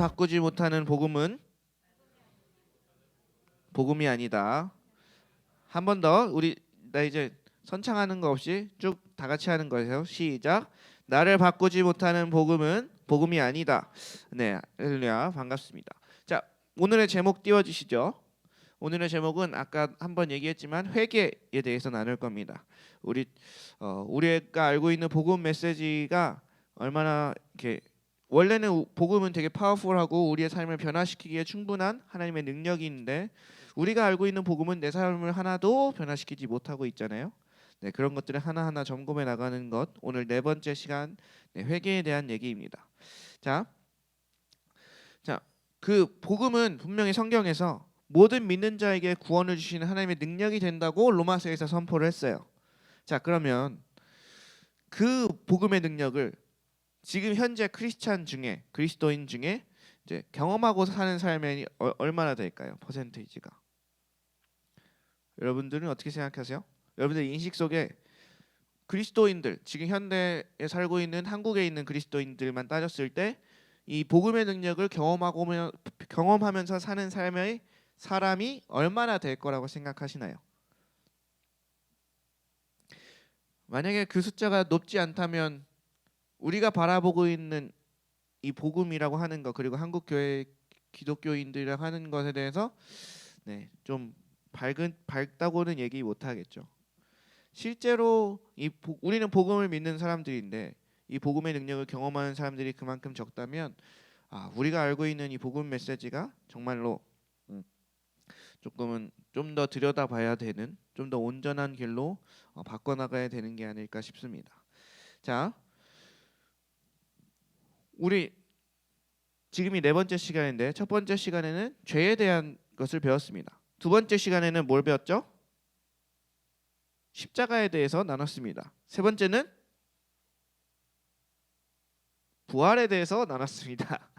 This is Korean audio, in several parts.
바꾸지 못하는 복음은 복음이 아니다. 한 번 더 우리 나 이제 선창하는 거 없이 쭉 다 같이 하는 거예요. 시작. 나를 바꾸지 못하는 복음은 복음이 아니다. 네, 할렐루야. 반갑습니다. 자, 오늘의 제목 띄워주시죠. 오늘의 제목은 아까 한번 얘기했지만 회개에 대해서 나눌 겁니다. 우리가 알고 있는 복음 메시지가 얼마나 이렇게 원래는 복음은 되게 파워풀하고 우리의 삶을 변화시키기에 충분한 하나님의 능력이 있는데 우리가 알고 있는 복음은 내 삶을 하나도 변화시키지 못하고 있잖아요. 네, 그런 것들을 하나하나 점검해 나가는 것 오늘 네 번째 시간 회개에 대한 얘기입니다. 자, 그 복음은 분명히 성경에서 모든 믿는 자에게 구원을 주시는 하나님의 능력이 된다고 로마서에서 선포를 했어요. 자, 그러면 그 복음의 능력을 지금 현재 그리스도인 중에 이제 경험하고 사는 삶이 얼마나 될까요? 퍼센테이지가. 여러분들은 어떻게 생각하세요? 여러분들 인식 속에 그리스도인들, 지금 현대에 살고 있는 한국에 있는 그리스도인들만 따졌을 때 이 복음의 능력을 경험하면서 사는 삶의 사람이 얼마나 될 거라고 생각하시나요? 만약에 그 숫자가 높지 않다면 우리가 바라보고 있는 이 복음이라고 하는 것 그리고 한국 교회 기독교인들이라고 하는 것에 대해서 좀 밝다고는 얘기 못 하겠죠. 실제로 우리는 복음을 믿는 사람들인데 이 복음의 능력을 경험하는 사람들이 그만큼 적다면 우리가 알고 있는 이 복음 메시지가 정말로 조금은 좀 더 들여다봐야 되는 좀 더 온전한 길로 바꿔나가야 되는 게 아닐까 싶습니다. 자, 우리 지금이 네 번째 시간인데 첫 번째 시간에는 죄에 대한 것을 배웠습니다. 두 번째 시간에는 뭘 배웠죠? 십자가에 대해서 나눴습니다. 세 번째는 부활에 대해서 나눴습니다.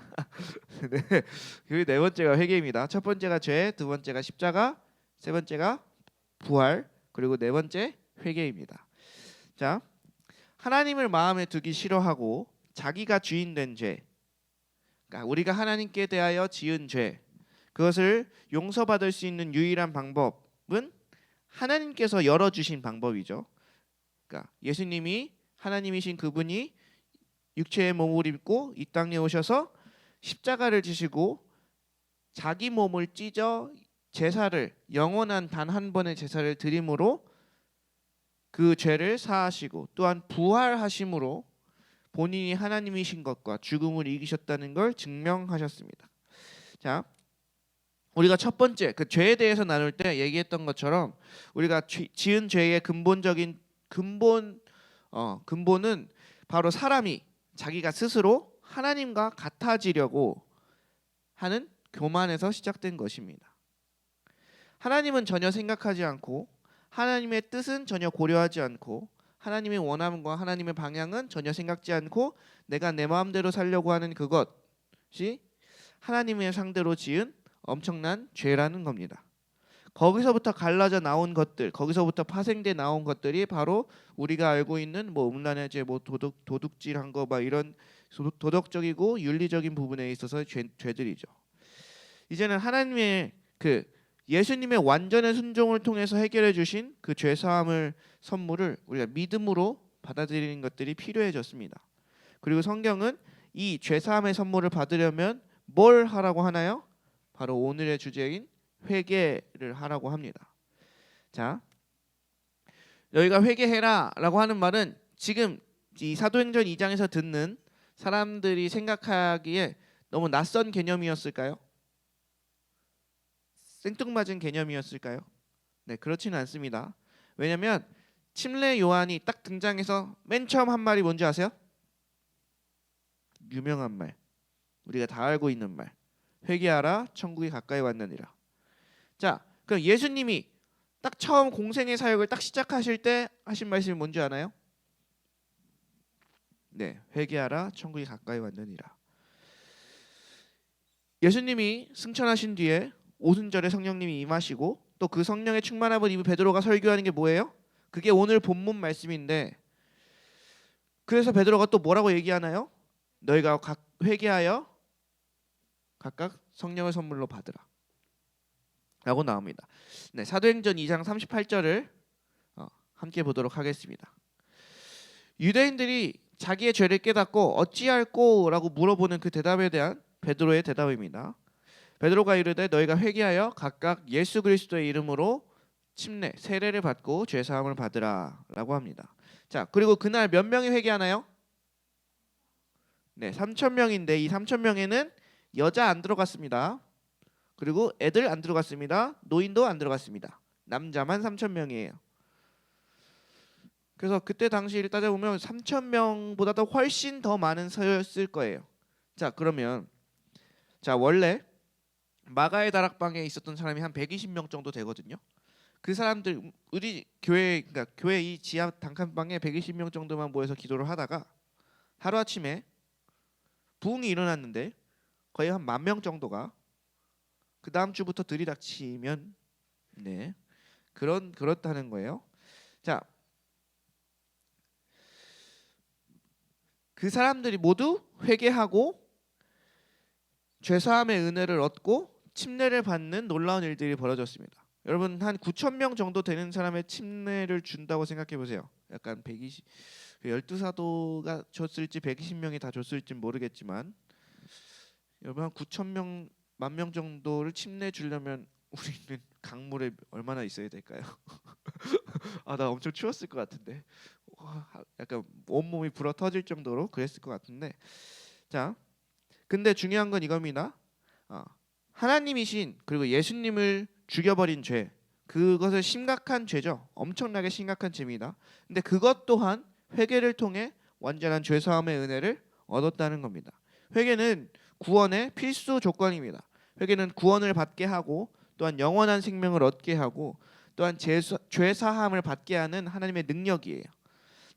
네, 그리고 네 번째가 회개입니다. 첫 번째가 죄, 두 번째가 십자가, 세 번째가 부활, 그리고 네 번째 회개입니다. 자, 하나님을 마음에 두기 싫어하고 자기가 주인된 죄, 그러니까 우리가 하나님께 대하여 지은 죄, 그것을 용서받을 수 있는 유일한 방법은 하나님께서 열어주신 방법이죠. 그러니까 예수님이 하나님이신 그분이 육체의 몸을 입고 이 땅에 오셔서 십자가를 지시고 자기 몸을 찢어 제사를 영원한 단 한 번의 제사를 드림으로 그 죄를 사하시고 또한 부활하심으로 본인이 하나님이신 것과 죽음을 이기셨다는 걸 증명하셨습니다. 자, 우리가 첫 번째 그 죄에 대해서 나눌 때 얘기했던 것처럼 우리가 지은 죄의 근본은 바로 사람이 자기가 스스로 하나님과 같아지려고 하는 교만에서 시작된 것입니다. 하나님은 전혀 생각하지 않고 하나님의 뜻은 전혀 고려하지 않고 하나님의 원함과 하나님의 방향은 전혀 생각지 않고 내가 내 마음대로 살려고 하는 그것이 하나님의 상대로 지은 엄청난 죄라는 겁니다. 거기서부터 갈라져 나온 것들, 거기서부터 파생돼 나온 것들이 바로 우리가 알고 있는 음란의 죄, 도둑질한 거 이런 도덕적이고 윤리적인 부분에 있어서 죄들이죠. 이제는 하나님의 예수님의 완전한 순종을 통해서 해결해 주신 그 죄 사함을 선물을 우리가 믿음으로 받아들이는 것들이 필요해졌습니다. 그리고 성경은 이 죄 사함의 선물을 받으려면 뭘 하라고 하나요? 바로 오늘의 주제인 회개를 하라고 합니다. 자, 여기가 회개해라라고 하는 말은 지금 이 사도행전 2장에서 듣는 사람들이 생각하기에 너무 낯선 개념이었을까요? 생뚱맞은 개념이었을까요? 네, 그렇지는 않습니다. 왜냐하면 침례 요한이 딱 등장해서 맨 처음 한 말이 뭔지 아세요? 유명한 말, 우리가 다 알고 있는 말, 회개하라, 천국이 가까이 왔느니라. 자, 그럼 예수님이 딱 처음 공생의 사역을 딱 시작하실 때 하신 말씀이 뭔지 아나요? 네, 회개하라, 천국이 가까이 왔느니라. 예수님이 승천하신 뒤에 오순절에 성령님이 임하시고 또 그 성령의 충만함을 입은 베드로가 설교하는 게 뭐예요? 그게 오늘 본문 말씀인데, 그래서 베드로가 또 뭐라고 얘기하나요? 너희가 각 회개하여 각각 성령을 선물로 받으라 라고 나옵니다. 네, 사도행전 2장 38절을 함께 보도록 하겠습니다. 유대인들이 자기의 죄를 깨닫고 어찌할꼬 라고 물어보는 그 대답에 대한 베드로의 대답입니다. 베드로가 이르되 너희가 회개하여 각각 예수 그리스도의 이름으로 침례 세례를 받고 죄 사함을 받으라 라고 합니다. 자, 그리고 그날 몇 명이 회개하나요? 네, 3,000명인데 이 3,000명에는 여자 안 들어갔습니다. 그리고 애들 안 들어갔습니다. 노인도 안 들어갔습니다. 남자만 3,000명이에요. 그래서 그때 당시를 따져보면 3,000명보다도 훨씬 더 많은 서였을 거예요. 자, 그러면 원래 마가의 다락방에 있었던 사람이 한 120명 정도 되거든요. 그 사람들 우리 교회 그러니까 교회 이 지하 단칸방에 120명 정도만 모여서 기도를 하다가 하루아침에 부흥이 일어났는데 거의 한 10,000명 정도가 그 다음 주부터 들이닥치면 네 그렇다는 거예요. 자, 그 사람들이 모두 회개하고 죄사함의 은혜를 얻고 침례를 받는 놀라운 일들이 벌어졌습니다. 여러분 한 9,000명 정도 되는 사람의 침례를 준다고 생각해 보세요. 약간 120 12사도가 줬을지 120명이 다 줬을지 모르겠지만 여러분 한 9,000명 10,000명 정도를 침례 주려면 우리는 강물에 얼마나 있어야 될까요? 아, 나 엄청 추웠을 것 같은데. 약간 온몸이 불어 터질 정도로 그랬을 것 같은데. 자, 근데 중요한 건 이겁니다. 하나님이신 그리고 예수님을 죽여버린 죄, 그것은 심각한 죄죠. 엄청나게 심각한 죄입니다. 근데 그것 또한 회개를 통해 완전한 죄사함의 은혜를 얻었다는 겁니다. 회개는 구원의 필수 조건입니다. 회개는 구원을 받게 하고 또한 영원한 생명을 얻게 하고 또한 죄사함을 받게 하는 하나님의 능력이에요.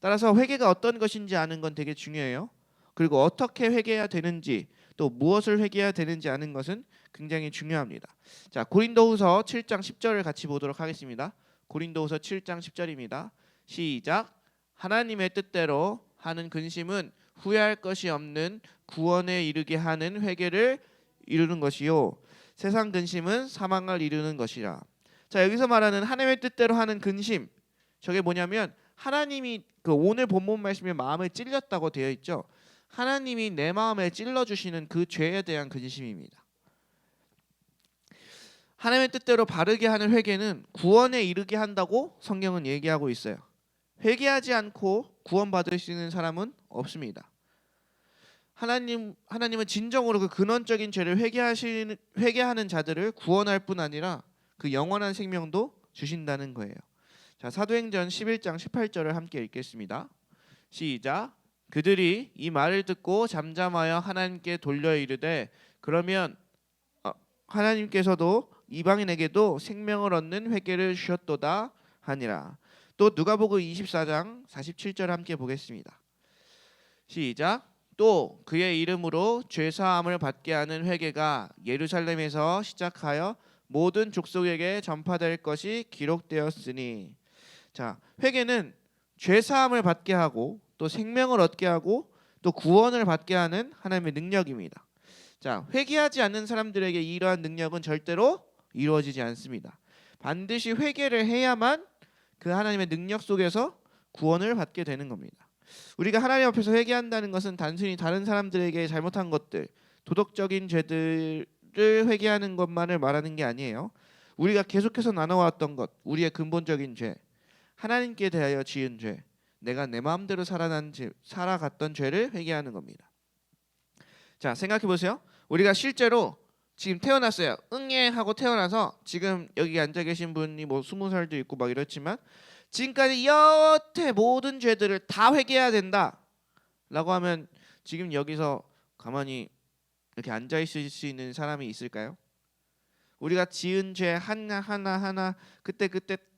따라서 회개가 어떤 것인지 아는 건 되게 중요해요. 그리고 어떻게 회개해야 되는지 또 무엇을 회개해야 되는지 아는 것은 굉장히 중요합니다. 자, 고린도후서 7장 10절을 같이 보도록 하겠습니다. 고린도후서 7장 10절입니다. 시작. 하나님의 뜻대로 하는 근심은 후회할 것이 없는 구원에 이르게 하는 회개를 이루는 것이요 세상 근심은 사망을 이루는 것이라. 자, 여기서 말하는 하나님의 뜻대로 하는 근심, 저게 뭐냐면 하나님이 그 오늘 본문 말씀에 마음에 찔렸다고 되어 있죠. 하나님이 내 마음에 찔러 주시는 그 죄에 대한 근심입니다. 하나님의 뜻대로 바르게 하는 회개는 구원에 이르게 한다고 성경은 얘기하고 있어요. 회개하지 않고 구원받을 수 있는 사람은 없습니다. 하나님은 진정으로 그 근원적인 죄를 회개하는 자들을 구원할 뿐 아니라 그 영원한 생명도 주신다는 거예요. 자, 사도행전 11장 18절을 함께 읽겠습니다. 시작. 그들이 이 말을 듣고 잠잠하여 하나님께 돌려 이르되 그러면 하나님께서도 이방인에게도 생명을 얻는 회개를 주셨도다 하니라. 또 누가복음 24장 47절 함께 보겠습니다. 시작. 또 그의 이름으로 죄사함을 받게 하는 회개가 예루살렘에서 시작하여 모든 족속에게 전파될 것이 기록되었으니. 자, 회개는 죄사함을 받게 하고 또 생명을 얻게 하고 또 구원을 받게 하는 하나님의 능력입니다. 자, 회개하지 않는 사람들에게 이러한 능력은 절대로 이루어지지 않습니다. 반드시 회개를 해야만 그 하나님의 능력 속에서 구원을 받게 되는 겁니다. 우리가 하나님 앞에서 회개한다는 것은 단순히 다른 사람들에게 잘못한 것들, 도덕적인 죄들을 회개하는 것만을 말하는 게 아니에요. 우리가 계속해서 나눠왔던 것, 우리의 근본적인 죄, 하나님께 대하여 지은 죄, 내가 내 마음대로 살아갔던 죄를 회개하는 겁니다. 자, 생각해 보세요. 우리가 실제로 지금 태어났어요. 응애 하고 태어나서 지금 여기 앉아 계신 분이 뭐 20살도 있고 막 이렇지만 지금까지 여태 모든 죄들을 다 회개해야 된다 라고 하면 지금 여기서 가만히 이렇게 앉아 있을 수 있는 사람이 있을까요? 우리가 지은 죄 하나 그때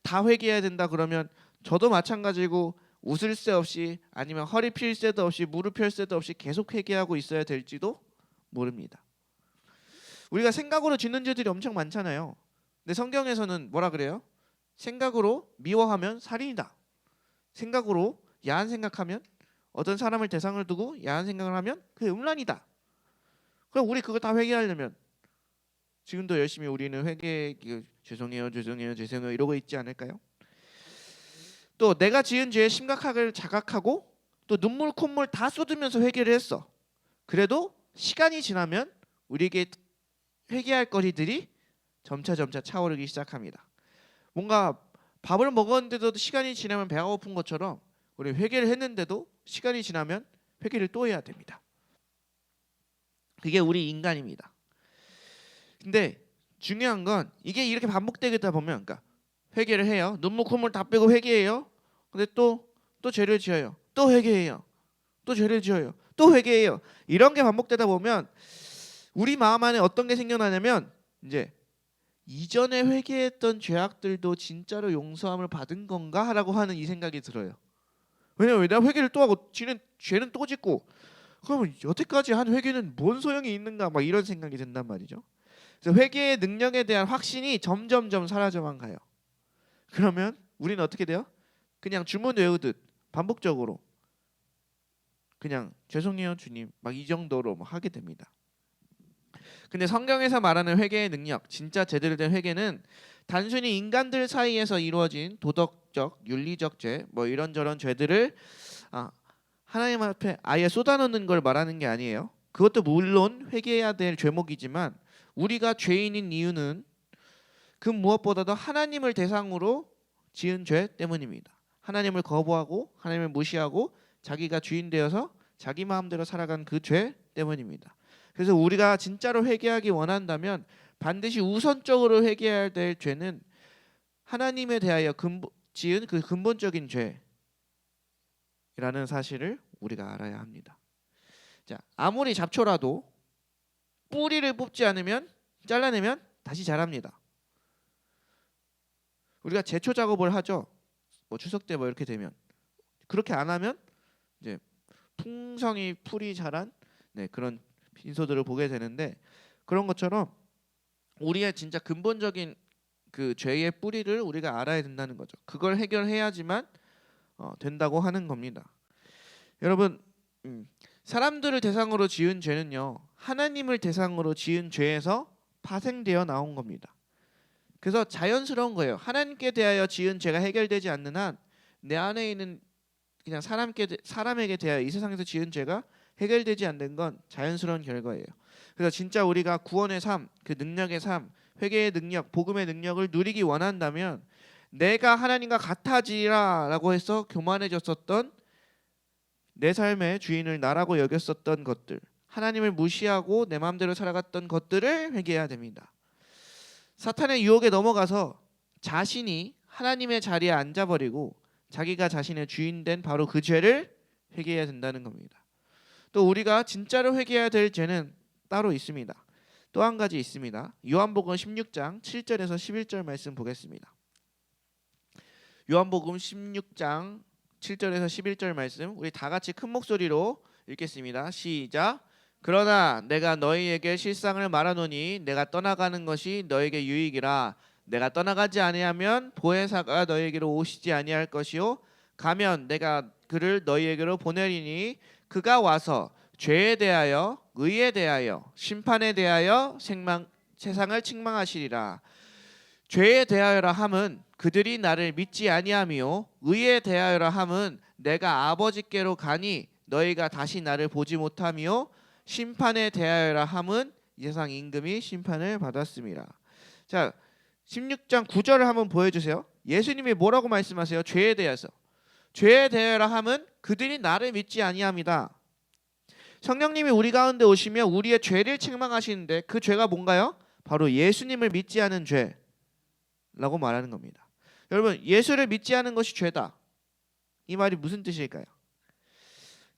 다 회개해야 된다 그러면 저도 마찬가지고 웃을 새 없이 아니면 허리 필 새도 없이 무릎 펼 새도 없이 계속 회개하고 있어야 될지도 모릅니다. 우리가 생각으로 짓는 죄들이 엄청 많잖아요. 근데 성경에서는 뭐라 그래요? 생각으로 미워하면 살인이다. 생각으로 야한 생각하면 어떤 사람을 대상을 두고 야한 생각을 하면 그게 음란이다. 그럼 우리 그거 다 회개하려면 지금도 열심히 우리는 회개 죄송해요, 죄송해요, 죄송해요 이러고 있지 않을까요? 또 내가 지은 죄의 심각함을 자각하고 또 눈물 콧물 다 쏟으면서 회개를 했어. 그래도 시간이 지나면 우리에게 회개할 거리들이 점차 차오르기 시작합니다. 뭔가 밥을 먹었는데도 시간이 지나면 배가 고픈 것처럼 우리 회개를 했는데도 시간이 지나면 회개를 또 해야 됩니다. 그게 우리 인간입니다. 근데 중요한 건 이게 이렇게 반복되다 보면, 그러니까 회개를 해요. 눈물 콧물 다 빼고 회개해요. 근데 또 죄를 지어요. 또 회개해요. 또 죄를 지어요. 또 회개해요. 이런 게 반복되다 보면 우리 마음 안에 어떤 게 생겨나냐면 이제 이전에 회개했던 죄악들도 진짜로 용서함을 받은 건가? 라고 하는 이 생각이 들어요. 왜냐면 내가 회개를 또 하고 죄는 또 짓고 그러면 여태까지 한 회개는 뭔 소용이 있는가? 막 이런 생각이 든단 말이죠. 그래서 회개의 능력에 대한 확신이 점점 사라져만 가요. 그러면 우리는 어떻게 돼요? 그냥 주문 외우듯 반복적으로 그냥 죄송해요 주님 막 이 정도로 뭐 하게 됩니다. 근데 성경에서 말하는 회개의 능력, 진짜 제대로 된 회개는 단순히 인간들 사이에서 이루어진 도덕적, 윤리적 죄, 뭐 이런저런 죄들을 하나님 앞에 아예 쏟아놓는 걸 말하는 게 아니에요. 그것도 물론 회개해야 될 죄목이지만 우리가 죄인인 이유는 그 무엇보다도 하나님을 대상으로 지은 죄 때문입니다. 하나님을 거부하고 하나님을 무시하고 자기가 주인 되어서 자기 마음대로 살아간 그 죄 때문입니다. 그래서 우리가 진짜로 회개하기 원한다면 반드시 우선적으로 회개해야 될 죄는 하나님에 대하여 지은 그 근본적인 죄라는 사실을 우리가 알아야 합니다. 자, 아무리 잡초라도 뿌리를 뽑지 않으면 잘라내면 다시 자랍니다. 우리가 제초 작업을 하죠. 뭐 추석 때 뭐 이렇게 되면 그렇게 안 하면 이제 풍성히 풀이 자란 그런 빈소들을 보게 되는데 그런 것처럼 우리의 진짜 근본적인 그 죄의 뿌리를 우리가 알아야 된다는 거죠. 그걸 해결해야지만 된다고 하는 겁니다. 여러분, 사람들을 대상으로 지은 죄는요 하나님을 대상으로 지은 죄에서 파생되어 나온 겁니다. 그래서 자연스러운 거예요. 하나님께 대하여 지은 죄가 해결되지 않는 한 내 안에 있는 그냥 사람에게 대하여 이 세상에서 지은 죄가 해결되지 않는 건 자연스러운 결과예요. 그래서 진짜 우리가 구원의 삶, 그 능력의 삶, 회개의 능력, 복음의 능력을 누리기 원한다면 내가 하나님과 같아지라라고 해서 교만해졌었던 내 삶의 주인을 나라고 여겼었던 것들, 하나님을 무시하고 내 마음대로 살아갔던 것들을 회개해야 됩니다. 사탄의 유혹에 넘어가서 자신이 하나님의 자리에 앉아버리고 자기가 자신의 주인 된 바로 그 죄를 회개해야 된다는 겁니다. 또 우리가 진짜로 회개해야 될 죄는 따로 있습니다. 또 한 가지 있습니다. 요한복음 16장 7절에서 11절 말씀 보겠습니다. 요한복음 16장 7절에서 11절 말씀 우리 다 같이 큰 목소리로 읽겠습니다. 시작. 그러나 내가 너희에게 실상을 말하노니 내가 떠나가는 것이 너에게 유익이라. 내가 떠나가지 아니하면 보혜사가 너희에게로 오시지 아니할 것이요 가면 내가 그를 너희에게로 보내리니 그가 와서 죄에 대하여 의에 대하여 심판에 대하여 세상을 책망하시리라. 죄에 대하여라 함은 그들이 나를 믿지 아니하며 의에 대하여라 함은 내가 아버지께로 가니 너희가 다시 나를 보지 못하며 심판에 대하여라 함은 이 세상 임금이 심판을 받았습니다. 자, 16장 9절을 한번 보여주세요. 예수님이 뭐라고 말씀하세요? 죄에 대해서. 죄에 대하여라 함은 그들이 나를 믿지 아니함이다. 성령님이 우리 가운데 오시며 우리의 죄를 책망하시는데 그 죄가 뭔가요? 바로 예수님을 믿지 않은 죄라고 말하는 겁니다. 여러분, 예수를 믿지 않은 것이 죄다. 이 말이 무슨 뜻일까요?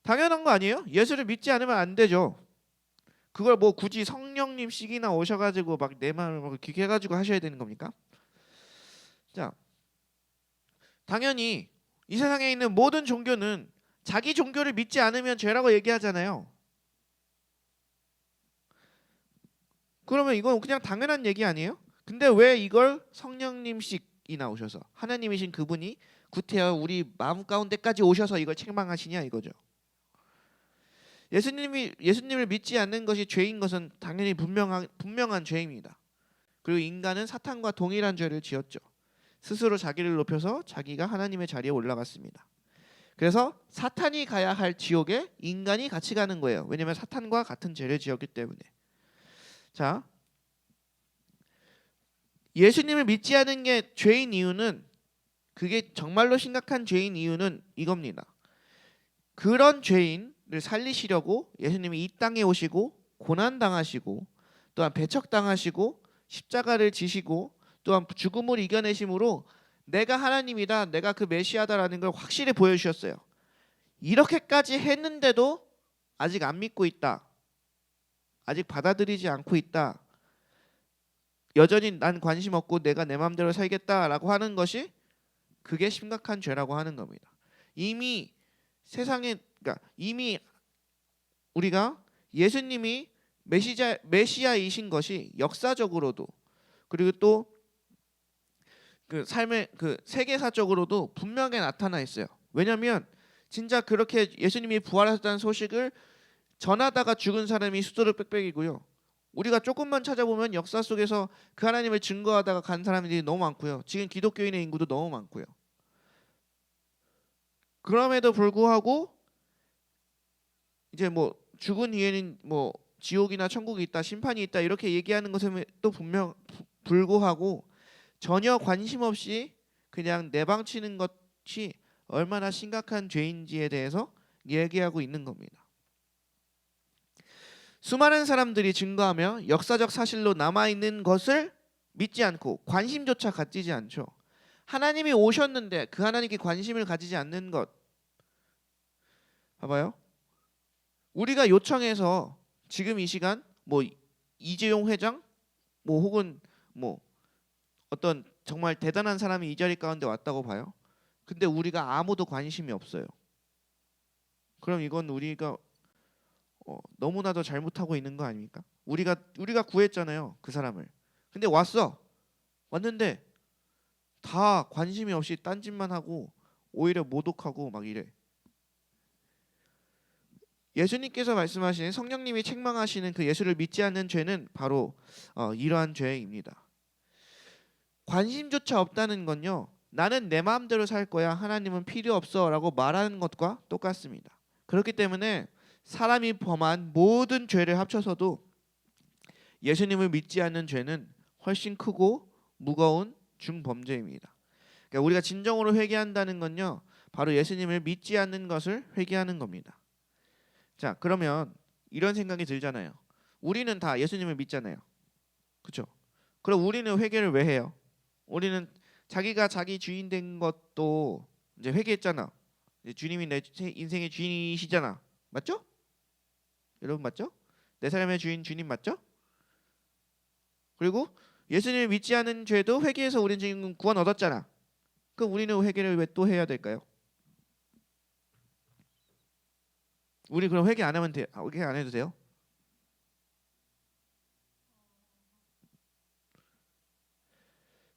당연한 거 아니에요? 예수를 믿지 않으면 안 되죠. 그걸 뭐 굳이 성령님씩이나 오셔가지고 막 내 마음을 막 기게 해가지고 하셔야 되는 겁니까? 자, 당연히 이 세상에 있는 모든 종교는 자기 종교를 믿지 않으면 죄라고 얘기하잖아요. 그러면 이건 그냥 당연한 얘기 아니에요? 근데 왜 이걸 성령님씩이나 오셔서 하나님이신 그분이 구태여 우리 마음 가운데까지 오셔서 이걸 책망하시냐 이거죠. 예수님을 믿지 않는 것이 죄인 것은 당연히 분명한 죄입니다. 그리고 인간은 사탄과 동일한 죄를 지었죠. 스스로 자기를 높여서 자기가 하나님의 자리에 올라갔습니다. 그래서 사탄이 가야 할 지옥에 인간이 같이 가는 거예요. 왜냐하면 사탄과 같은 죄를 지었기 때문에. 자, 예수님을 믿지 않은 게 죄인 이유는, 그게 정말로 심각한 죄인 이유는 이겁니다. 그런 죄인을 살리시려고 예수님이 이 땅에 오시고 고난당하시고 또한 배척당하시고 십자가를 지시고 또한 죽음을 이겨내심으로 내가 하나님이다, 내가 그 메시아다라는 걸 확실히 보여주셨어요. 이렇게까지 했는데도 아직 안 믿고 있다, 아직 받아들이지 않고 있다, 여전히 난 관심 없고 내가 내 마음대로 살겠다라고 하는 것이, 그게 심각한 죄라고 하는 겁니다. 이미 세상에, 그러니까 이미 우리가 예수님이 메시아이신 것이 역사적으로도, 그리고 또 그 삶의 그 세계사적으로도 분명하게 나타나 있어요. 왜냐하면 진짜 그렇게 예수님이 부활하셨다는 소식을 전하다가 죽은 사람이 수두룩 빽빽이고요. 우리가 조금만 찾아보면 역사 속에서 그 하나님을 증거하다가 간 사람들이 너무 많고요. 지금 기독교인의 인구도 너무 많고요. 그럼에도 불구하고 이제 뭐 죽은 이에는 뭐 지옥이나 천국이 있다, 심판이 있다 이렇게 얘기하는 것에도 불구하고 전혀 관심 없이 그냥 내방치는 것이 얼마나 심각한 죄인지에 대해서 얘기하고 있는 겁니다. 수많은 사람들이 증거하며 역사적 사실로 남아있는 것을 믿지 않고 관심조차 가지지 않죠. 하나님이 오셨는데 그 하나님께 관심을 가지지 않는 것, 봐봐요. 우리가 요청해서 지금 이 시간 뭐 이재용 회장 뭐 혹은 뭐 어떤 정말 대단한 사람이 이 자리 가운데 왔다고 봐요. 근데 우리가 아무도 관심이 없어요. 그럼 이건 우리가 너무나도 잘못하고 있는 거 아닙니까? 우리가 구했잖아요, 그 사람을. 근데 왔는데 다 관심이 없이 딴짓만 하고 오히려 모독하고 막 이래. 예수님께서 말씀하신, 성령님이 책망하시는 그 예수를 믿지 않는 죄는 바로 이러한 죄입니다. 관심조차 없다는 건요, 나는 내 마음대로 살 거야, 하나님은 필요 없어 라고 말하는 것과 똑같습니다. 그렇기 때문에 사람이 범한 모든 죄를 합쳐서도 예수님을 믿지 않는 죄는 훨씬 크고 무거운 중범죄입니다. 그러니까 우리가 진정으로 회개한다는 건요, 바로 예수님을 믿지 않는 것을 회개하는 겁니다. 자, 그러면 이런 생각이 들잖아요. 우리는 다 예수님을 믿잖아요. 그렇죠? 그럼 우리는 회개를 왜 해요? 우리는 자기가 자기 주인 된 것도 이제 회개했잖아. 이제 주님이 내 인생의 주인이시잖아. 맞죠? 여러분 맞죠? 내 삶의 주님 맞죠? 그리고 예수님을 믿지 않은 죄도 회개해서 우리는 지금 구원 얻었잖아. 그럼 우리는 회개를 왜 또 해야 될까요? 우리 그럼 회개 안 하면 회개 안 해도 돼요?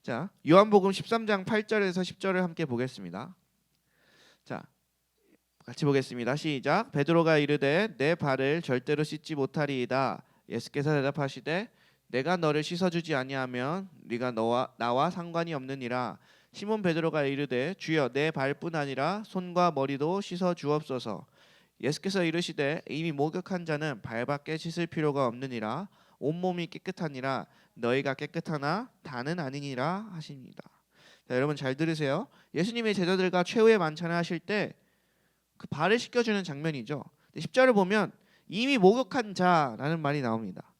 자, 요한복음 13장 8절에서 10절을 함께 보겠습니다. 자, 같이 보겠습니다. 시작. 베드로가 이르되 내 발을 절대로 씻지 못하리이다. 예수께서 대답하시되 내가 너를 씻어주지 아니하면 네가 나와 상관이 없느니라. 시몬 베드로가 이르되 주여 내 발뿐 아니라 손과 머리도 씻어 주옵소서. 예수께서 이르시되 이미 목욕한 자는 발밖에 씻을 필요가 없느니라. 온몸이 깨끗하니라. 너희가 깨끗하나 다는 아니니라 하십니다. 자, 여러분 잘 들으세요. 예수님의 제자들과 최후의 만찬을 하실 때 그 발을 씻겨주는 장면이죠. 10절을 보면 이미 목욕한 자라는 말이 나옵니다.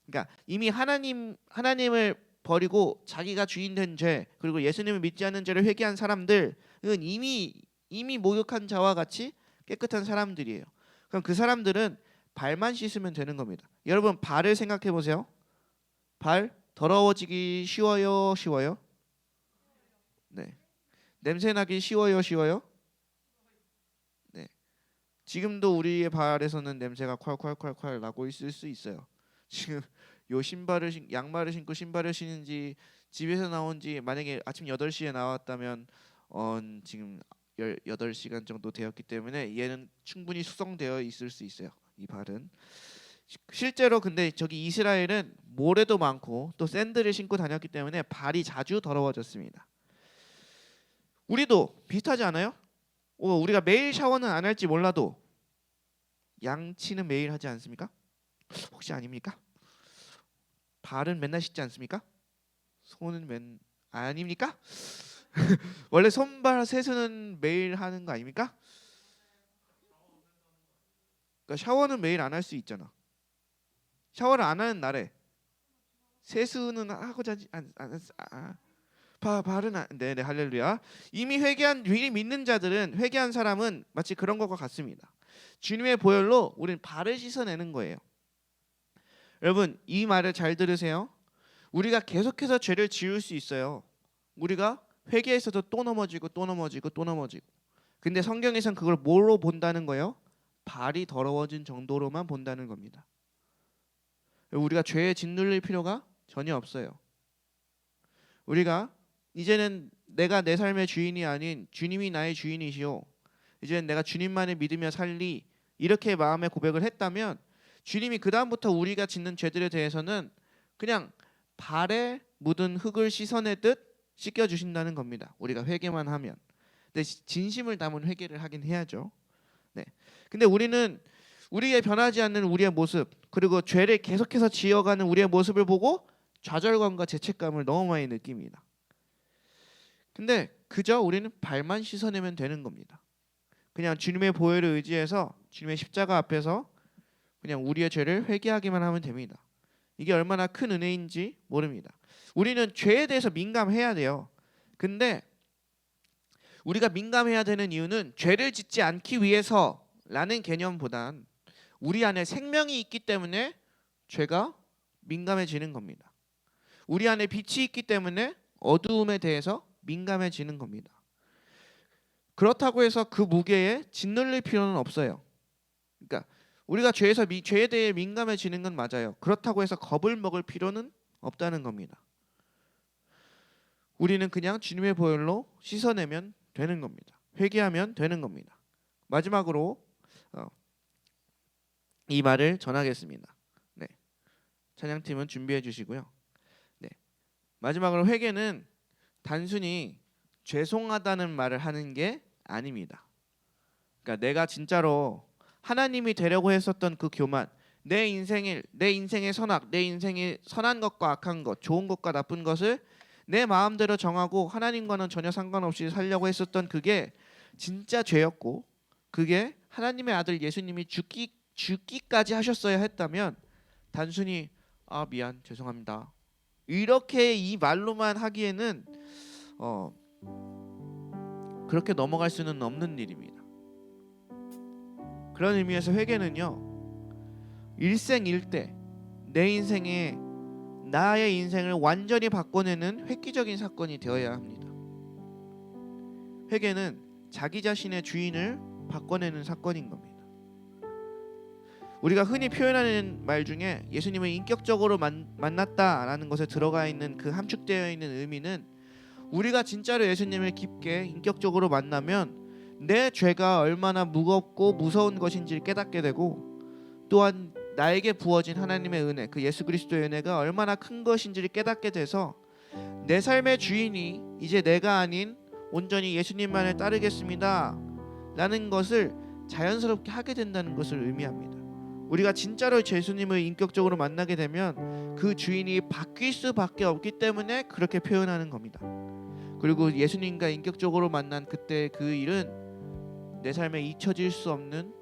그러니까 이미 하나님을 버리고 자기가 주인 된 죄, 그리고 예수님을 믿지 않는 죄를 회개한 사람들은 이미 목욕한 자와 같이 깨끗한 사람들이에요. 그럼 그 사람들은 발만 씻으면 되는 겁니다. 여러분 발을 생각해 보세요. 발 더러워지기 쉬워요, 쉬워요? 네. 냄새 나기 쉬워요, 쉬워요? 네. 지금도 우리의 발에서는 냄새가 콸콸콸콸 나고 있을 수 있어요. 지금 요 양말을 신고 신발을 신은지 집에서 나온지, 만약에 아침 8시에 나왔다면 지금 18시간 정도 되었기 때문에 얘는 충분히 숙성되어 있을 수 있어요. 이 발은 실제로 근데 저기 이스라엘은 모래도 많고 또 샌들을 신고 다녔기 때문에 발이 자주 더러워졌습니다. 우리도 비슷하지 않아요? 우리가 매일 샤워는 안 할지 몰라도 양치는 매일 하지 않습니까? 혹시 아닙니까? 발은 맨날 씻지 않습니까? 손은 아닙니까? 원래 손발 세수는 매일 하는 거 아닙니까? 그러니까 샤워는 매일 안 할 수 있잖아. 샤워를 안 하는 날에 세수는 하고 자지 발은 네네 할렐루야. 이미 믿는 자들은 회개한 사람은 마치 그런 것과 같습니다. 주님의 보혈로 우리는 발을 씻어내는 거예요. 여러분 이 말을 잘 들으세요. 우리가 계속해서 죄를 지을 수 있어요. 우리가 회개에서도 또 넘어지고 또 넘어지고 또 넘어지고. 근데 성경에선 그걸 뭐로 본다는 거예요? 발이 더러워진 정도로만 본다는 겁니다. 우리가 죄에 짓눌릴 필요가 전혀 없어요. 우리가 이제는 내가 내 삶의 주인이 아닌 주님이 나의 주인이시오. 이제는 내가 주님만을 믿으며 살리 이렇게 마음의 고백을 했다면 주님이 그 다음부터 우리가 짓는 죄들에 대해서는 그냥 발에 묻은 흙을 씻어내듯 씻겨주신다는 겁니다. 우리가 회개만 하면. 근데 진심을 담은 회개를 하긴 해야죠. 네. 근데 우리는 우리의 변하지 않는 우리의 모습 그리고 죄를 계속해서 지어가는 우리의 모습을 보고 좌절감과 죄책감을 너무 많이 느낍니다. 근데 그저 우리는 발만 씻어내면 되는 겁니다. 그냥 주님의 보혈을 의지해서 주님의 십자가 앞에서 그냥 우리의 죄를 회개하기만 하면 됩니다. 이게 얼마나 큰 은혜인지 모릅니다. 우리는 죄에 대해서 민감해야 돼요. 근데 우리가 민감해야 되는 이유는 죄를 짓지 않기 위해서라는 개념보단 우리 안에 생명이 있기 때문에 죄가 민감해지는 겁니다. 우리 안에 빛이 있기 때문에 어두움에 대해서 민감해지는 겁니다. 그렇다고 해서 그 무게에 짓눌릴 필요는 없어요. 그러니까 우리가 죄에 대해 민감해지는 건 맞아요. 그렇다고 해서 겁을 먹을 필요는 없다는 겁니다. 우리는 그냥 주님의 보혈로 씻어내면 되는 겁니다. 회개하면 되는 겁니다. 마지막으로 이 말을 전하겠습니다. 네, 찬양팀은 준비해 주시고요. 네, 마지막으로 회개는 단순히 죄송하다는 말을 하는 게 아닙니다. 그러니까 내가 진짜로 하나님이 되려고 했었던 그 교만, 내 인생의 선악, 내 인생의 선한 것과 악한 것, 좋은 것과 나쁜 것을 내 마음대로 정하고 하나님과는 전혀 상관없이 살려고 했었던 그게 진짜 죄였고 그게 하나님의 아들 예수님이 죽기까지 하셨어야 했다면 단순히 미안 죄송합니다 이렇게 이 말로만 하기에는 그렇게 넘어갈 수는 없는 일입니다. 그런 의미에서 회개는요 일생일대 나의 인생을 완전히 바꿔내는 획기적인 사건이 되어야 합니다. 회개는 자기 자신의 주인을 바꿔내는 사건인 겁니다. 우리가 흔히 표현하는 말 중에 예수님을 인격적으로 만났다라는 것에 들어가 있는 그 함축되어 있는 의미는 우리가 진짜로 예수님을 깊게 인격적으로 만나면 내 죄가 얼마나 무겁고 무서운 것인지를 깨닫게 되고 또한 나에게 부어진 하나님의 은혜, 그 예수 그리스도의 은혜가 얼마나 큰 것인지를 깨닫게 돼서 내 삶의 주인이 이제 내가 아닌 온전히 예수님만을 따르겠습니다 라는 것을 자연스럽게 하게 된다는 것을 의미합니다. 우리가 진짜로 예수님을 인격적으로 만나게 되면 그 주인이 바뀔 수밖에 없기 때문에 그렇게 표현하는 겁니다. 그리고 예수님과 인격적으로 만난 그때 그 일은 내 삶에 잊혀질 수 없는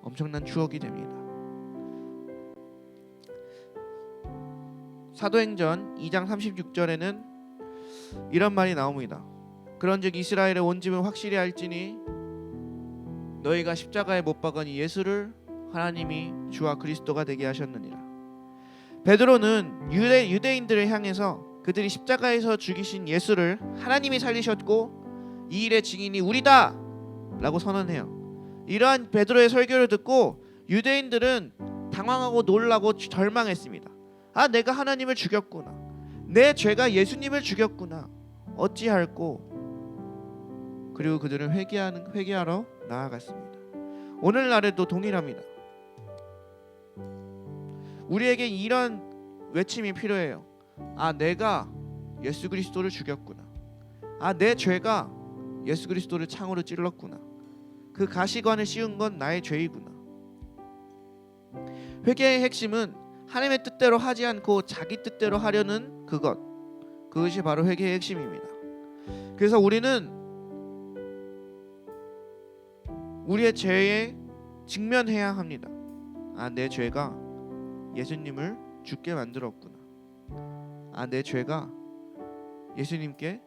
엄청난 추억이 됩니다. 사도행전 2장 36절에는 이런 말이 나옵니다. 그런즉 이스라엘의 온 집은 확실히 알지니 너희가 십자가에 못 박으니 예수를 하나님이 주와 그리스도가 되게 하셨느니라. 베드로는 유대인들을 향해서 그들이 십자가에서 죽이신 예수를 하나님이 살리셨고 이 일의 증인이 우리다 라고 선언해요. 이러한 베드로의 설교를 듣고 유대인들은 당황하고 놀라고 절망했습니다. 내가 하나님을 죽였구나. 내 죄가 예수님을 죽였구나. 어찌할꼬. 그리고 그들은 회개하러 나아갔습니다. 오늘날에도 동일합니다. 우리에게 이런 외침이 필요해요. 아, 내가 예수 그리스도를 죽였구나. 아, 내 죄가 예수 그리스도를 창으로 찔렀구나. 그 가시관을 씌운 건 나의 죄이구나. 회개의 핵심은 하나님의 뜻대로 하지 않고 자기 뜻대로 하려는 그것이 바로 회개의 핵심입니다. 그래서 우리는 우리의 죄에 직면해야 합니다. 아, 내 죄가 예수님을 죽게 만들었구나. 아, 내 죄가 예수님께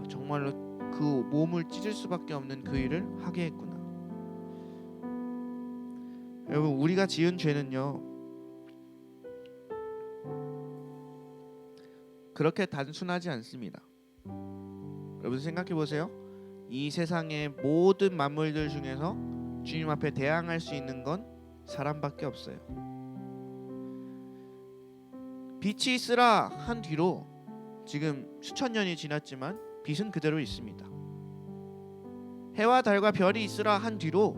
정말로 그 몸을 찢을 수밖에 없는 그 일을 하게 했구나. 여러분, 우리가 지은 죄는요 그렇게 단순하지 않습니다. 여러분 생각해 보세요. 이 세상의 모든 만물들 중에서 주님 앞에 대항할 수 있는 건 사람밖에 없어요. 빛이 있으라 한 뒤로 지금 수천 년이 지났지만 빛은 그대로 있습니다. 해와 달과 별이 있으라 한 뒤로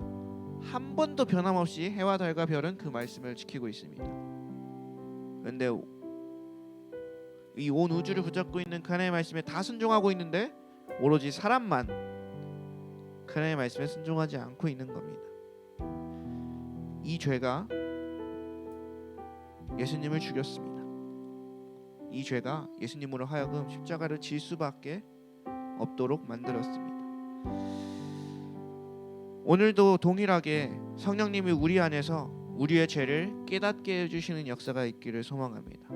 한 번도 변함없이 해와 달과 별은 그 말씀을 지키고 있습니다. 그런데 이 온 우주를 붙잡고 있는 하나님의 말씀에 다 순종하고 있는데 오로지 사람만 하나님의 말씀에 순종하지 않고 있는 겁니다. 이 죄가 예수님을 죽였습니다. 이 죄가 예수님으로 하여금 십자가를 질 수밖에 없도록 만들었습니다. 오늘도 동일하게 성령님이 우리 안에서 우리의 죄를 깨닫게 해주시는 역사가 있기를 소망합니다.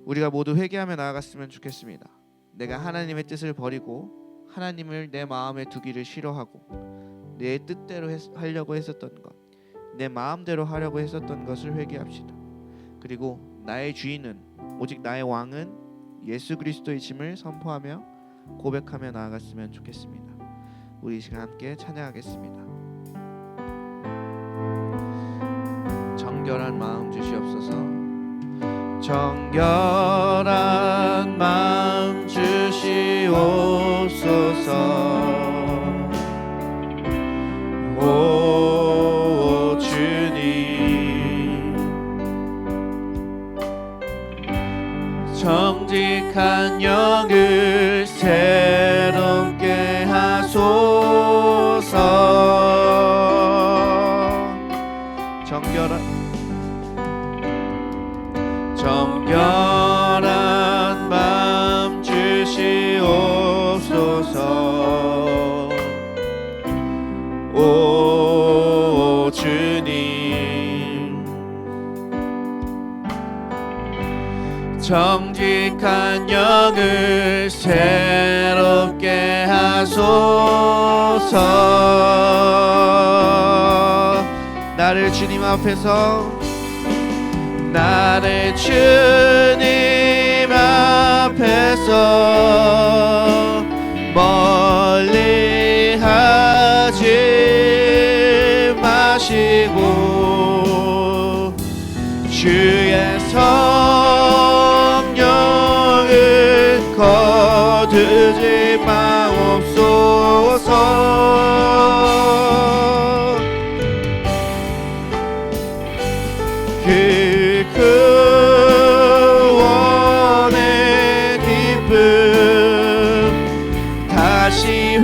우리가 모두 회개하며 나아갔으면 좋겠습니다. 내가 하나님의 뜻을 버리고 하나님을 내 마음에 두기를 싫어하고 내 뜻대로 하려고 했었던 것, 내 마음대로 하려고 했었던 것을 회개합시다. 그리고 나의 주인은 오직 나의 왕은 예수 그리스도이심을 선포하며 고백하며 나아갔으면 좋겠습니다. 우리 이 시간 함께 찬양하겠습니다. 정결한 마음 주시옵소서. 정결한 마음 주시옵소서. 오 주님, 정직한 영을 새롭게 하소서. 정결한 마음 주시옵소서. 오 주님, 정직한 영을 새롭게 하소서. 나를 주님 앞에서 멀리 하지 마시고 주의 성령을 거두지 마옵소서. 그 구원의 기쁨 다시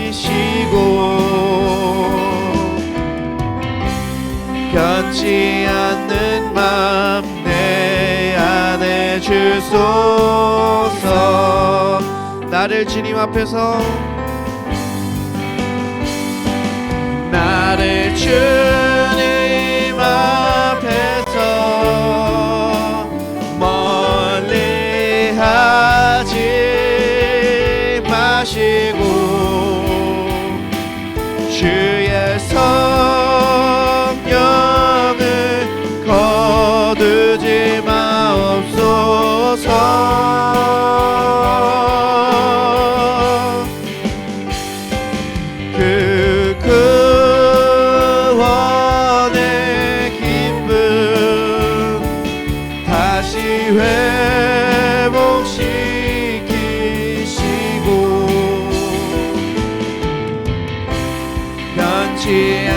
회복시키시고 변치 않는 맘 내 안에 주소서. 나를 주님 앞에서 나를 주님 앞에서 멀리 하지 마시고 주의 성령을 거두지 마옵소서. 회복시키시고 변치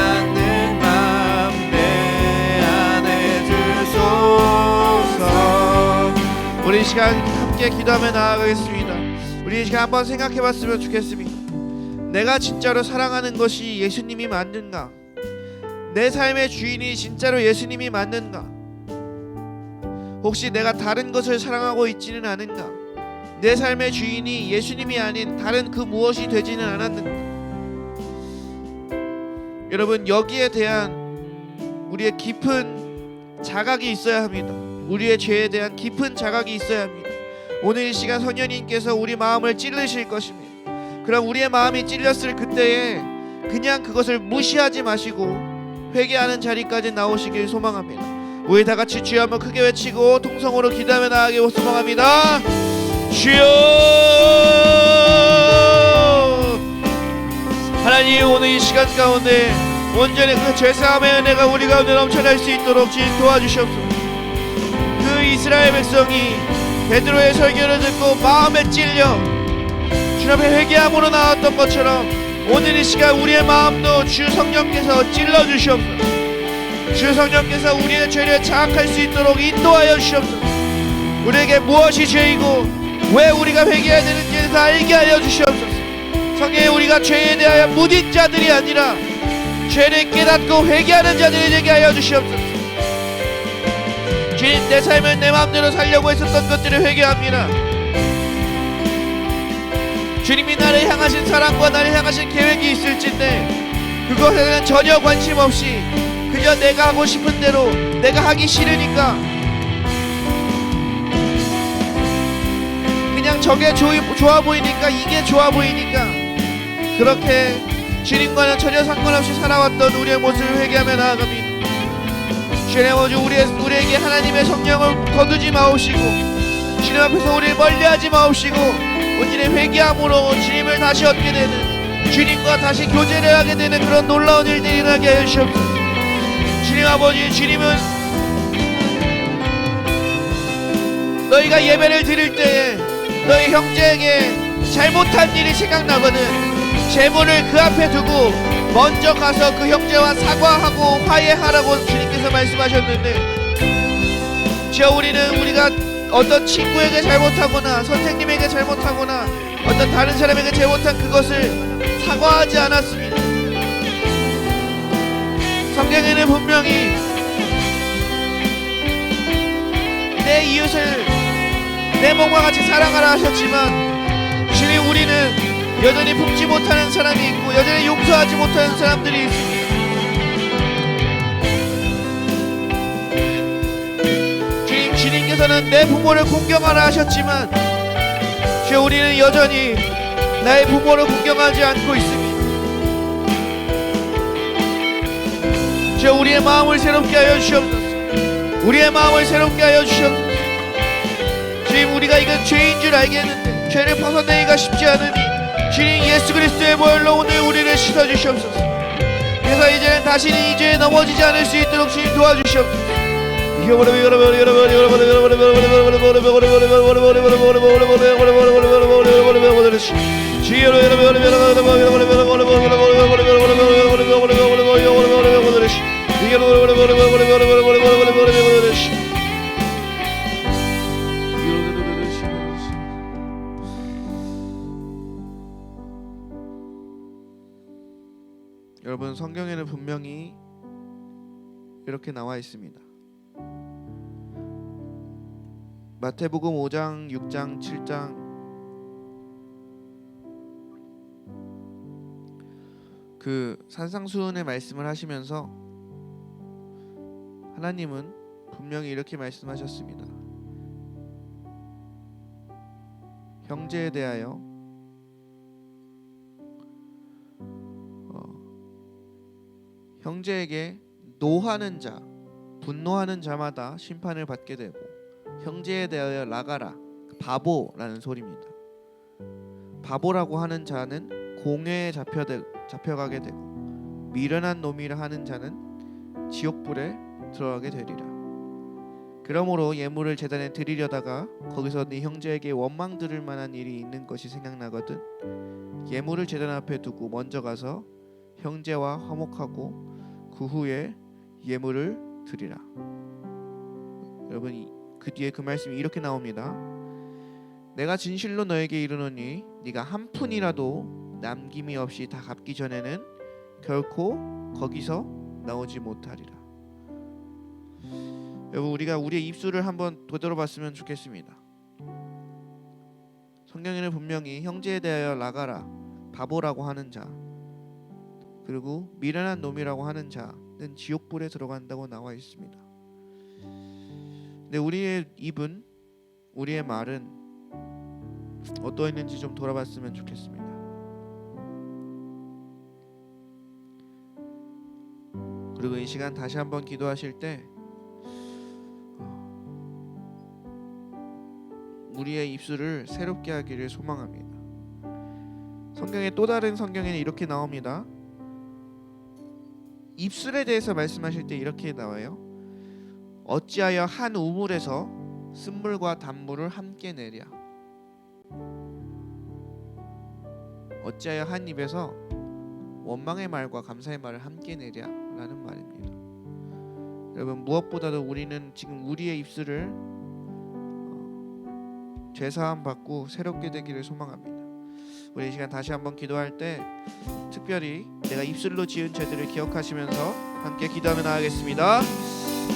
우리 이 시간 함께 기도하며 나아가겠습니다. 우리 이 시간 한번 생각해봤으면 좋겠습니다. 내가 진짜로 사랑하는 것이 예수님이 맞는가? 내 삶의 주인이 진짜로 예수님이 맞는가? 혹시 내가 다른 것을 사랑하고 있지는 않은가? 내 삶의 주인이 예수님이 아닌 다른 그 무엇이 되지는 않았는가? 여러분, 여기에 대한 우리의 깊은 자각이 있어야 합니다. 우리의 죄에 대한 깊은 자각이 있어야 합니다. 오늘 이 시간 성령님께서 우리 마음을 찔르실 것입니다. 그럼 우리의 마음이 찔렸을 그때에 그냥 그것을 무시하지 마시고 회개하는 자리까지 나오시길 소망합니다. 우리 다 같이 주여 한번 크게 외치고 통성으로 기도하며 나아가길 소망합니다. 주여! 하나님, 오늘 이 시간 가운데 온전히 그 죄사함의 은혜가 우리 가운데 넘쳐날 수 있도록 주님 도와주시옵소서. 그 이스라엘 백성이 베드로의 설교를 듣고 마음에 찔려 주 앞에 회개함으로 나왔던 것처럼 오늘 이 시간 우리의 마음도 주 성령께서 찔러주시옵소서. 주 성령께서 우리의 죄를 자각할 수 있도록 인도하여 주시옵소서. 우리에게 무엇이 죄이고 왜 우리가 회개해야 되는지를 다 알게 하여 주시옵소서. 성령님, 우리가 죄에 대하여 무딘 자들이 아니라 죄를 깨닫고 회개하는 자들이 되게 하여 주시옵소서. 주님, 내 삶을 내 마음대로 살려고 했었던 것들을 회개합니다. 주님이 나를 향하신 사랑과 나를 향하신 계획이 있을진데 그것에 대한 전혀 관심 없이 그저 내가 하고 싶은 대로 내가 하기 싫으니까 그냥 저게 좋아 보이니까 이게 좋아 보이니까 그렇게 주님과는 전혀 상관없이 살아왔던 우리의 모습을 회개하며 나아갑니다. 주님 아버지, 우리에게 하나님의 성령을 거두지 마옵시고 주님 앞에서 우리를 멀리하지 마옵시고 온전히 회개함으로 주님을 다시 얻게 되는, 주님과 다시 교제를 하게 되는 그런 놀라운 일들이 일어나게 하여 주시옵소서. 주님 아버지, 주님은 너희가 예배를 드릴 때에 너희 형제에게 잘못한 일이 생각나거든 제물을 그 앞에 두고 먼저 가서 그 형제와 사과하고 화해하라고 주님께서 말씀하셨는데, 주여, 우리가 어떤 친구에게 잘못하거나 선생님에게 잘못하거나 어떤 다른 사람에게 잘못한 그것을 사과하지 않았습니다. 성경에는 분명히 내 이웃을 내 몸과 같이 사랑하라 하셨지만 주님, 우리는 여전히 품지 못하는 사람이 있고 여전히 용서하지 못하는 사람들이 있습니다. 주님께서는 내 부모를 공경하라 하셨지만 주여, 우리는 여전히 나의 부모를 공경하지 않고 있습니다. 주여, 우리의 마음을 새롭게 하여 주시옵소서. 우리의 마음을 새롭게 하여 주시옵소서. 주님, 우리가 이건 죄인 줄 알겠는데 죄를 벗어내기가 쉽지 않으니 주님, 예수 그리스도의 보혈로 오늘 우리를 씻어주시옵소서. 그래서 이제는 다시는 이 죄에 넘어지지 않을 수 있도록 주님 도와주시옵소서. 여러분, 성경에는 분명히 이렇게 나와 있습니다. 마태복음 5장, 6장, 7장 그 산상수훈의 말씀을 하시면서 하나님은 분명히 이렇게 말씀하셨습니다. 형제에 대하여 형제에게 노하는 자, 분노하는 자마다 심판을 받게 되고 형제에 대하여 나가라, 바보라는 소리입니다. 바보라고 하는 자는 공회에 잡혀가게 되고 미련한 놈이라 하는 자는 지옥불에 들어가게 되리라. 그러므로 예물을 제단에 드리려다가 거기서 네 형제에게 원망 들을 만한 일이 있는 것이 생각나거든 예물을 제단 앞에 두고 먼저 가서 형제와 화목하고 그 후에 예물을 드리라. 여러분, 그 뒤에 그 말씀이 이렇게 나옵니다. 내가 진실로 너에게 이르노니 네가 한 푼이라도 남김이 없이 다 갚기 전에는 결코 거기서 나오지 못하리라. 여러분, 우리가 우리의 입술을 한번 되돌아봤으면 좋겠습니다. 성경에는 분명히 형제에 대하여 나가라, 바보라고 하는 자, 그리고 미련한 놈이라고 하는 자는 지옥불에 들어간다고 나와 있습니다. 근데 우리의 입은, 우리의 말은 어떠했는지 좀 돌아봤으면 좋겠습니다. 그리고 이 시간 다시 한번 기도하실 때 우리의 입술을 새롭게 하기를 소망합니다. 성경의 또 다른 성경에는 이렇게 나옵니다. 입술에 대해서 말씀하실 때 이렇게 나와요. 어찌하여 한 우물에서 쓴물과 단물을 함께 내랴. 어찌하여 한 입에서 원망의 말과 감사의 말을 함께 내랴 라는 말입니다. 여러분, 무엇보다도 우리는 지금 우리의 입술을 죄사함 받고 새롭게 되기를 소망합니다. 우리 이 시간 다시 한번 기도할 때 특별히 내가 입술로 지은 죄들을 기억하시면서 함께 기도하며 나아가겠습니다.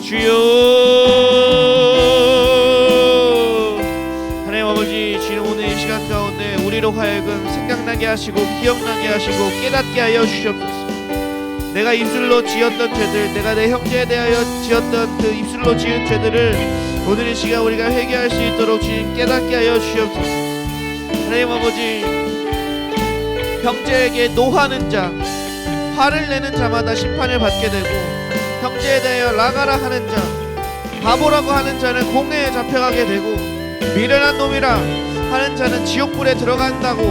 주여, 하나님 아버지, 주님 오늘 이 시간 가운데 우리로 하여금 생각나게 하시고 기억나게 하시고 깨닫게 하여 주시옵소서. 내가 입술로 지었던 죄들, 내가 내 형제에 대하여 지었던 그 입술로 지은 죄들을 오늘 이 시간 우리가 회개할 수 있도록 주님 깨닫게 하여 주시옵소서. 하나님 아버지, 형제에게 노하는 자, 화를 내는 자마다 심판을 받게 되고, 형제에 대하여 나가라 하는 자, 바보라고 하는 자는 공회에 잡혀가게 되고, 미련한 놈이라 하는 자는 지옥불에 들어간다고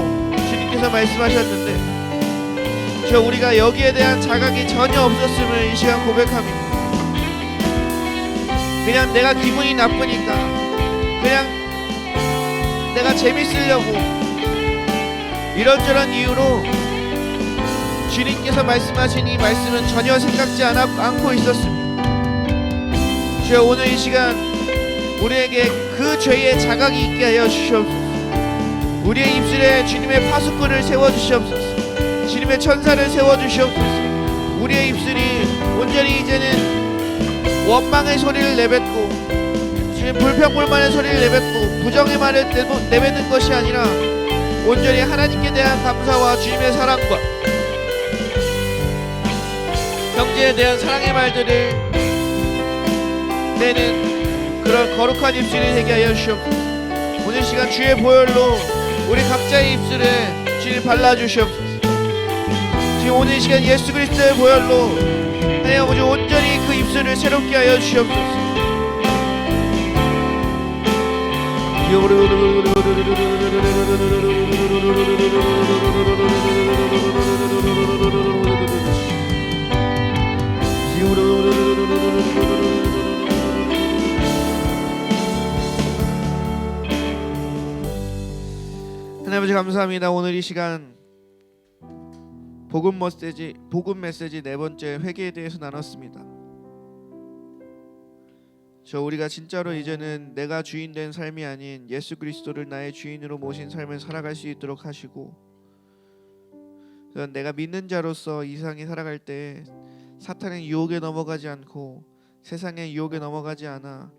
주님께서 말씀하셨는데, 저 우리가 여기에 대한 자각이 전혀 없었음을 이 시간 고백합니다. 그냥 내가 기분이 나쁘니까, 그냥 내가 재밌으려고 이런저런 이유로 주님께서 말씀하신 이 말씀은 전혀 생각지 않고 있었습니다. 주여, 오늘 이 시간 우리에게 그 죄의 자각이 있게 하여 주시옵소서. 우리의 입술에 주님의 파수꾼을 세워주시옵소서. 주님의 천사를 세워주시옵소서. 우리의 입술이 온전히 이제는 원망의 소리를 내뱉고, 주님 불평불만의 소리를 내뱉고, 부정의 말을 내뱉는 것이 아니라 온전히 하나님께 대한 감사와 주님의 사랑과 형제에 대한 사랑의 말들을 내는 그런 거룩한 입술이 되게 하여 주시옵소서. 오늘 시간 주의 보혈로 우리 각자의 입술에 주님 발라주시옵소서. 지금 오늘 시간 예수 그리스도의 보혈로 하나님 아버지 온전히 그 입술을 새롭게 하여 주시옵소서. 하나님 아버지 감사합니다. 오늘 이 시간 복음 메시지 네 번째 회개에 대해서 나눴습니다. 우리가 진짜로 이제는 내가 주인 된 삶이 아닌 예수 그리스도를 나의 주인으로 모신 삶을 살아갈 수 있도록 하시고, 내가 믿는 자로서 이 세상에 살아갈 때 사탄의 유혹에 넘어가지 않고 세상의 유혹에 넘어가지 않아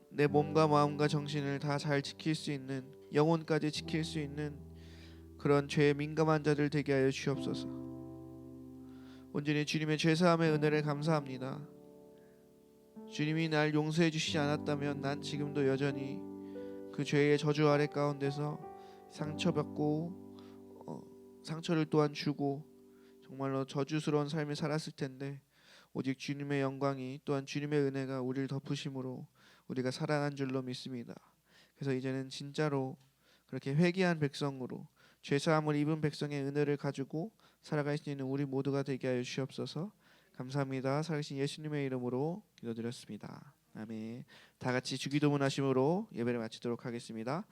내 몸과 마음과 정신을 다 잘 지킬 수 있는, 영혼까지 지킬 수 있는 그런 죄에 민감한 자들 되게 하여 주옵소서. 온전히 주님의 죄사함의 은혜를 감사합니다. 주님이 날 용서해 주시지 않았다면 난 지금도 여전히 그 죄의 저주 아래 가운데서 상처받고 상처를 또한 주고 정말로 저주스러운 삶을 살았을 텐데, 오직 주님의 영광이 또한 주님의 은혜가 우리를 덮으심으로 우리가 살아난 줄로 믿습니다. 그래서 이제는 진짜로 그렇게 회개한 백성으로 죄사함을 입은 백성의 은혜를 가지고 살아갈 수 있는 우리 모두가 되게 하여 주시옵소서. 감사합니다. 살아계신 예수님의 이름으로 기도드렸습니다. 아멘. 다 같이 주기도문 하심으로 예배를 마치도록 하겠습니다.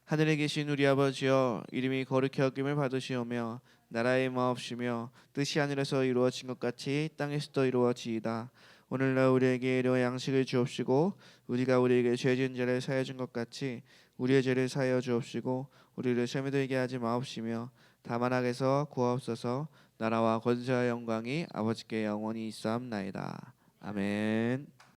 하늘에 계신 우리 아버지여, 이름이 거룩히 여김을 받으시오며 나라의 마옵시며 뜻이 하늘에서 이루어진 것 같이 땅에서도 이루어지이다. 오늘날 우리에게 일용 양식을 주옵시고 우리가 우리에게 죄 지은 자를 사하여 준 것 같이 우리의 죄를 사하여 주옵시고 우리를 시험에 들게 하지 마옵시며 다만 악에서 구하옵소서. 나라와 권세와 영광이 아버지께 영원히 있사옵나이다. 아멘.